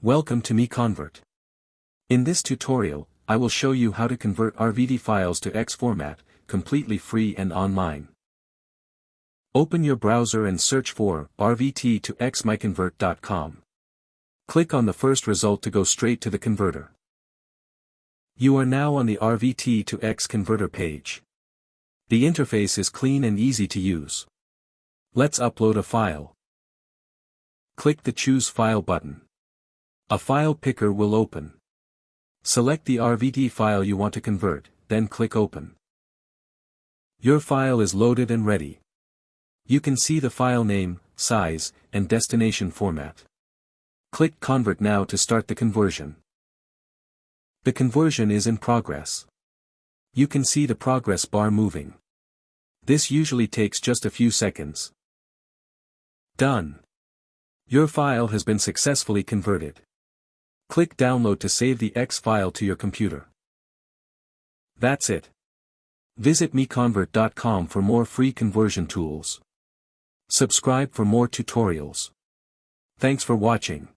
Welcome to MiConvert. In this tutorial, I will show you how to convert RVT files to X format, completely free and online. Open your browser and search for RVT to X MiConvert.com. Click on the first result to go straight to the converter. You are now on the RVT to X converter page. The interface is clean and easy to use. Let's upload a file. Click the Choose File button. A file picker will open. Select the RVT file you want to convert, then click Open. Your file is loaded and ready. You can see the file name, size, and destination format. Click Convert now to start the conversion. The conversion is in progress. You can see the progress bar moving. This usually takes just a few seconds. Done. Your file has been successfully converted. Click Download to save the X file to your computer. That's it. Visit MiConvert.com for more free conversion tools. Subscribe for more tutorials. Thanks for watching.